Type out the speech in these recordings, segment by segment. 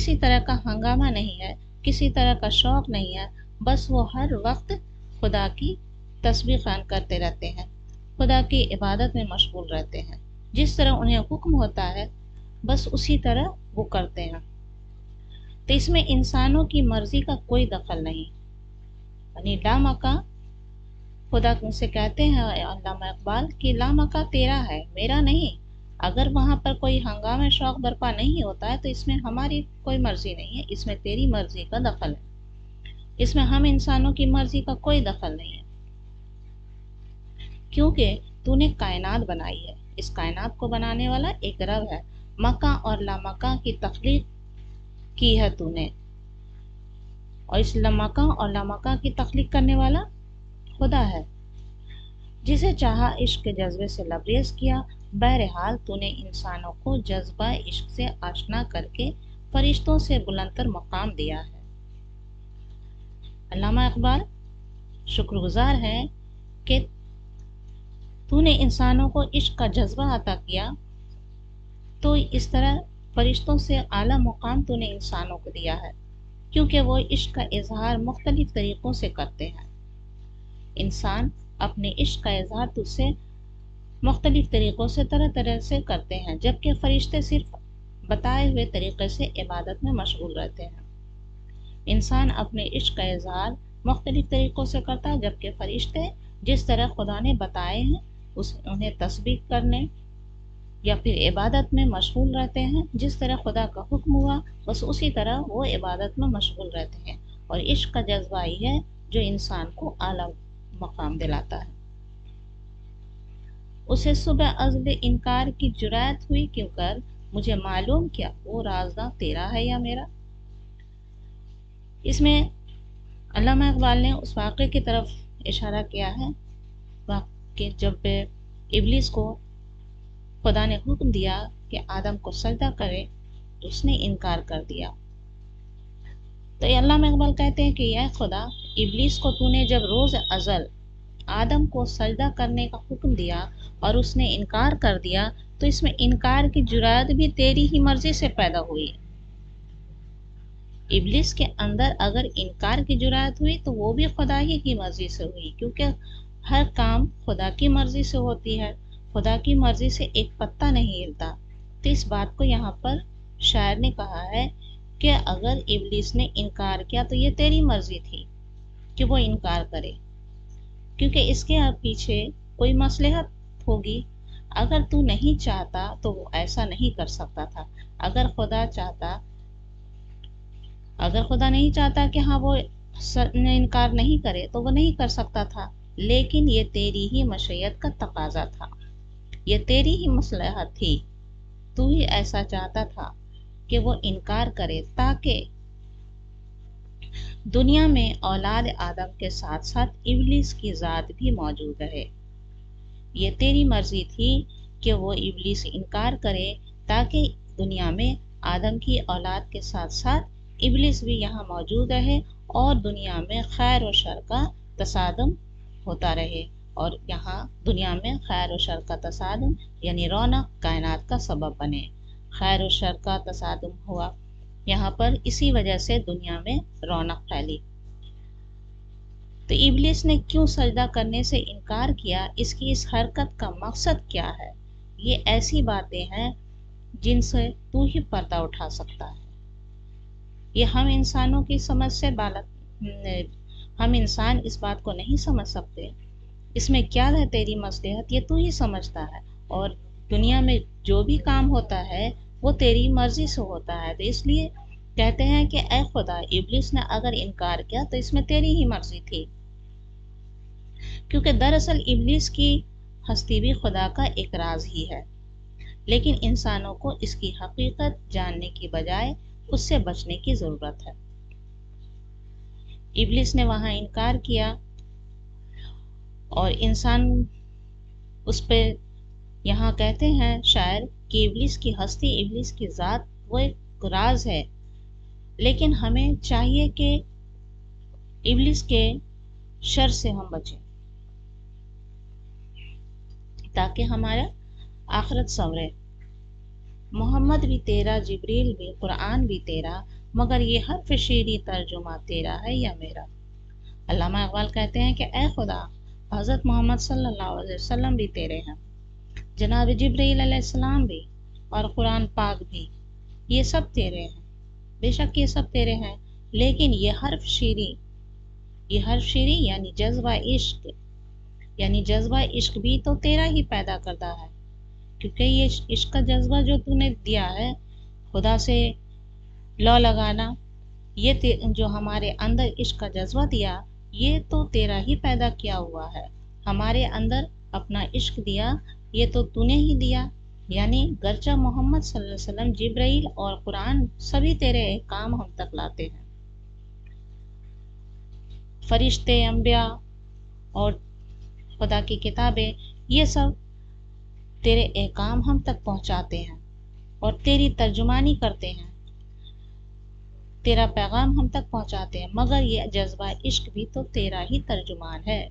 کسی طرح کا ہنگامہ نہیں ہے، کسی طرح کا شوق نہیں ہے، بس وہ ہر وقت خدا کی تسبیح خوان کرتے رہتے ہیں، خدا کی عبادت میں مشغول رہتے ہیں، جس طرح انہیں حکم ہوتا ہے بس اسی طرح وہ کرتے ہیں۔ تو اس میں انسانوں کی مرضی کا کوئی دخل نہیں، یعنی لامکاں خدا سے کہتے ہیں علامہ اقبال کہ لامکاں تیرا ہے میرا نہیں، اگر وہاں پر کوئی ہنگامہ شوق برپا نہیں ہوتا ہے تو اس میں ہماری کوئی مرضی نہیں ہے، اس میں تیری مرضی کا دخل ہے، اس میں ہم انسانوں کی مرضی کا کوئی دخل نہیں ہے، کیونکہ تو نے کائنات بنائی ہے، اس کائنات کو بنانے والا ایک رب ہے، مکاں اور لامکاں کی تخلیق کی ہے تو نے، اور اس مکاں اور لامکاں کی تخلیق کرنے والا خدا ہے، جسے چاہا عشق کے جذبے سے لبریز کیا، بہرحال تو نے انسانوں کو جذبہ عشق سے آشنا کر کے فرشتوں سے بلندتر مقام دیا ہے۔ علامہ اقبال شکر گزار ہے کہ تو نے انسانوں کو عشق کا جذبہ عطا کیا، تو اس طرح فرشتوں سے اعلیٰ مقام تو نے انسانوں کو دیا ہے، کیونکہ وہ عشق کا اظہار مختلف طریقوں سے کرتے ہیں۔ انسان اپنے عشق کا اظہار تجھ سے مختلف طریقوں سے طرح طرح سے کرتے ہیں، جبکہ فرشتے صرف بتائے ہوئے طریقے سے عبادت میں مشغول رہتے ہیں۔ انسان اپنے عشق کا اظہار مختلف طریقوں سے کرتا ہے، جبکہ فرشتے جس طرح خدا نے بتائے ہیں انہیں تسبیح کرنے یا پھر عبادت میں مشغول رہتے ہیں، جس طرح خدا کا حکم ہوا بس اسی طرح وہ عبادت میں مشغول رہتے ہیں، اور عشق کا جذبہ ہی ہے جو انسان کو اعلیٰ مقام دلاتا ہے۔ اسے صبح عزل انکار کی جرأت ہوئی کیوں کر، مجھے معلوم کیا وہ رازداں تیرا ہے یا میرا۔ اس میں علامہ اقبال نے اس واقعے کی طرف اشارہ کیا ہے کہ جب ابلیس کو خدا نے حکم دیا کہ آدم کو سجدہ کرے تو اس نے انکار کر دیا، تو علامہ اقبال کہتے ہیں کہ یا خدا، ابلیس کو تو نے جب روز ازل آدم کو سجدہ کرنے کا حکم دیا اور اس نے انکار کر دیا، تو اس میں انکار کی جرأت بھی تیری ہی مرضی سے پیدا ہوئی۔ ابلیس کے اندر اگر انکار کی جرأت ہوئی تو وہ بھی خدا ہی کی مرضی سے ہوئی، کیونکہ ہر کام خدا کی مرضی سے ہوتی ہے، خدا کی مرضی سے ایک پتا نہیں ہلتا۔ تو اس بات کو یہاں پر شاعر نے کہا ہے کہ اگر ابلیس نے انکار کیا تو یہ تیری مرضی تھی کہ وہ انکار کرے، کیونکہ اس کے پیچھے کوئی مصلحت ہوگی، اگر تو نہیں چاہتا تو وہ ایسا نہیں کر سکتا تھا، اگر خدا نہیں چاہتا کہ ہاں وہ انکار نہیں کرے تو وہ نہیں کر سکتا تھا، لیکن یہ تیری ہی مشیت کا تقاضا تھا، یہ تیری ہی مصلحت تھی، تو ہی ایسا چاہتا تھا کہ وہ انکار کرے تاکہ دنیا میں اولاد آدم کے ساتھ ساتھ ابلیس کی ذات بھی موجود رہے، یہ تیری مرضی تھی کہ وہ ابلیس انکار کرے تاکہ دنیا میں آدم کی اولاد کے ساتھ ساتھ ابلیس بھی یہاں موجود رہے اور دنیا میں خیر و شر کا تصادم ہوتا رہے، اور یہاں دنیا میں خیر و شر کا تصادم یعنی رونق کائنات کا سبب بنے، خیر و شر کا تصادم ہوا یہاں پر، اسی وجہ سے دنیا میں رونق پھیلی۔ تو ابلیس نے کیوں سجدہ کرنے سے انکار کیا، اس کی اس حرکت کا مقصد کیا ہے، یہ ایسی باتیں ہیں جن سے تو ہی پردہ اٹھا سکتا ہے، یہ ہم انسانوں کی سمجھ سے ہم انسان اس بات کو نہیں سمجھ سکتے، اس میں کیا ہے تیری مصلحت یہ تو ہی سمجھتا ہے، اور دنیا میں جو بھی کام ہوتا ہے وہ تیری مرضی سے ہوتا ہے، تو اس لیے کہتے ہیں کہ اے خدا، ابلیس نے اگر انکار کیا تو اس میں تیری ہی مرضی تھی، کیونکہ دراصل ابلیس کی ہستی بھی خدا کا ایک راز ہی ہے، لیکن انسانوں کو اس کی حقیقت جاننے کی بجائے اس سے بچنے کی ضرورت ہے۔ ابلیس نے وہاں انکار کیا اور انسان اس پہ، یہاں کہتے ہیں شاعر کہ ابلیس کی ہستی، ابلیس کی ذات وہ ایک راز ہے، لیکن ہمیں چاہیے کہ ابلیس کے شر سے ہم بچیں تاکہ ہمارا آخرت سنورے۔ محمد بھی تیرا، جبریل بھی، قرآن بھی تیرا، مگر یہ حرف شیریں ترجمہ تیرا ہے یا میرا۔ علامہ اقبال کہتے ہیں کہ اے خدا، حضرت محمد صلی اللہ علیہ وسلم بھی تیرے ہیں، جناب جبرائیل علیہ السلام بھی، اور قرآن پاک بھی، یہ سب تیرے ہیں، بے شک یہ سب تیرے ہیں، لیکن یہ حرف شیریں یعنی جذبہ عشق بھی تو تیرا ہی پیدا کردہ ہے، کیونکہ یہ عشق کا جذبہ جو تو نے دیا ہے، خدا سے لو لگانا، جو ہمارے اندر عشق کا جذبہ دیا، یہ تو تیرا ہی پیدا کیا ہوا ہے، ہمارے اندر اپنا عشق دیا، یہ تو نے ہی دیا، یعنی گرچہ محمد صلی اللہ علیہ وسلم، جبرائیل اور قرآن سبھی تیرے احکام ہم تک لاتے ہیں، فرشتے، انبیاء اور خدا کی کتابیں، یہ سب تیرے احکام ہم تک پہنچاتے ہیں اور تیری ترجمانی کرتے ہیں، تیرا پیغام ہم تک پہنچاتے ہیں، مگر یہ جذبہ عشق بھی تو تیرا ہی ترجمان ہے،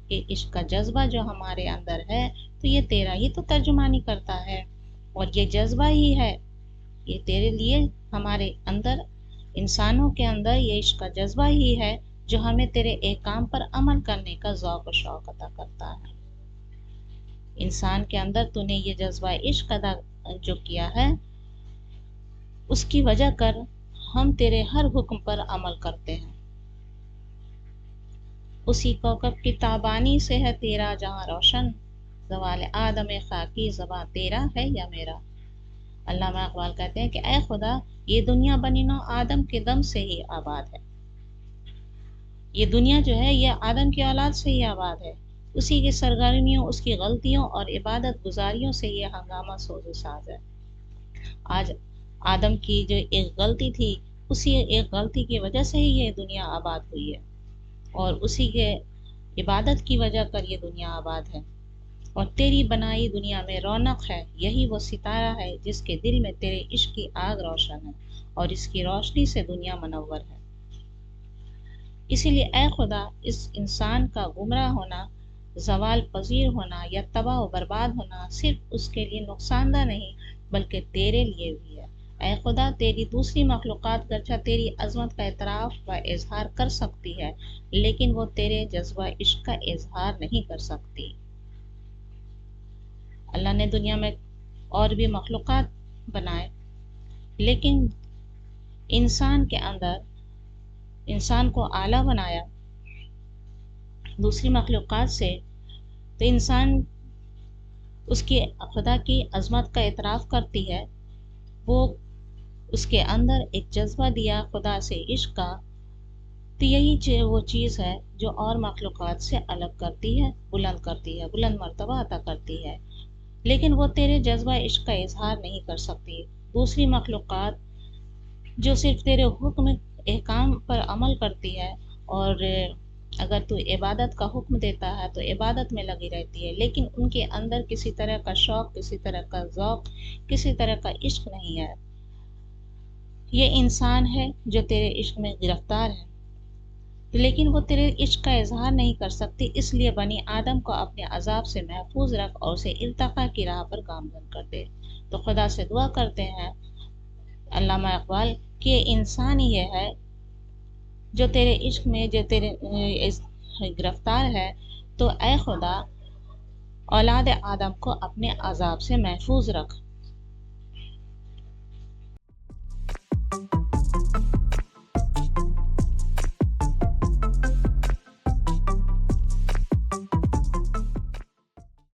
یہ عشق کا جذبہ جو ہمارے اندر ہے تو یہ تیرا ہی تو ترجمانی کرتا ہے، اور یہ جذبہ ہی ہے، یہ تیرے لیے ہمارے اندر، انسانوں کے اندر یہ عشق کا جذبہ ہی ہے جو ہمیں تیرے احکام پر عمل کرنے کا ذوق و شوق عطا کرتا ہے۔ انسان کے اندر تو نے یہ جذبہ عشق ادا جو کیا ہے، اس کی وجہ کر ہم تیرے ہر حکم پر عمل کرتے ہیں، اسی کوكب کی تابانی سے ہے تیرا جہاں روشن، زوال آدم خاکی زباں تیرا ہے یا میرا۔ علامہ اقبال کہتے ہیں کہ اے خدا، یہ دنیا بنی نوع آدم کے دم سے ہی آباد ہے، یہ دنیا جو ہے یہ آدم کی اولاد سے ہی آباد ہے، اسی کی سرگرمیوں، اس کی غلطیوں اور عبادت گزاریوں سے یہ ہنگامہ سوز و ساز ہے۔ آج آدم کی جو ایک غلطی تھی، اسی ایک غلطی کی وجہ سے ہی یہ دنیا آباد ہوئی ہے، اور اسی کے عبادت کی وجہ کر یہ دنیا آباد ہے، اور تیری بنائی دنیا میں رونق ہے، یہی وہ ستارہ ہے جس کے دل میں تیرے عشق کی آگ روشن ہے، اور اس کی روشنی سے دنیا منور ہے۔ اسی لیے اے خدا، اس انسان کا گمراہ ہونا، زوال پذیر ہونا یا تباہ و برباد ہونا صرف اس کے لیے نقصان دہ نہیں بلکہ تیرے لیے بھی ہے۔ اے خدا، تیری دوسری مخلوقات گرچہ تیری عظمت کا اعتراف و اظہار کر سکتی ہے، لیکن وہ تیرے جذبہ عشق کا اظہار نہیں کر سکتی۔ اللہ نے دنیا میں اور بھی مخلوقات بنائے، لیکن انسان کے اندر، انسان کو اعلیٰ بنایا دوسری مخلوقات سے، تو انسان اس کی خدا کی عظمت کا اعتراف کرتی ہے، وہ اس کے اندر ایک جذبہ دیا خدا سے عشق کا، تو یہی وہ چیز ہے جو اور مخلوقات سے الگ کرتی ہے، بلند مرتبہ عطا کرتی ہے، لیکن وہ تیرے جذبہ عشق کا اظہار نہیں کر سکتی۔ دوسری مخلوقات جو صرف تیرے حکم احکام پر عمل کرتی ہے، اور اگر تو عبادت کا حکم دیتا ہے تو عبادت میں لگی رہتی ہے، لیکن ان کے اندر کسی طرح کا شوق، کسی طرح کا ذوق، کسی طرح کا عشق نہیں ہے۔ یہ انسان ہے جو تیرے عشق میں گرفتار ہے، لیکن وہ تیرے عشق کا اظہار نہیں کر سکتی، اس لیے بنی آدم کو اپنے عذاب سے محفوظ رکھ اور اسے ارتقاء کی راہ پر گامزن کر دے۔ تو خدا سے دعا کرتے ہیں علامہ اقبال کہ انسان یہ ہے جو تیرے عشق میں جو تیرے گرفتار ہے، تو اے خدا، اولاد آدم کو اپنے عذاب سے محفوظ رکھ۔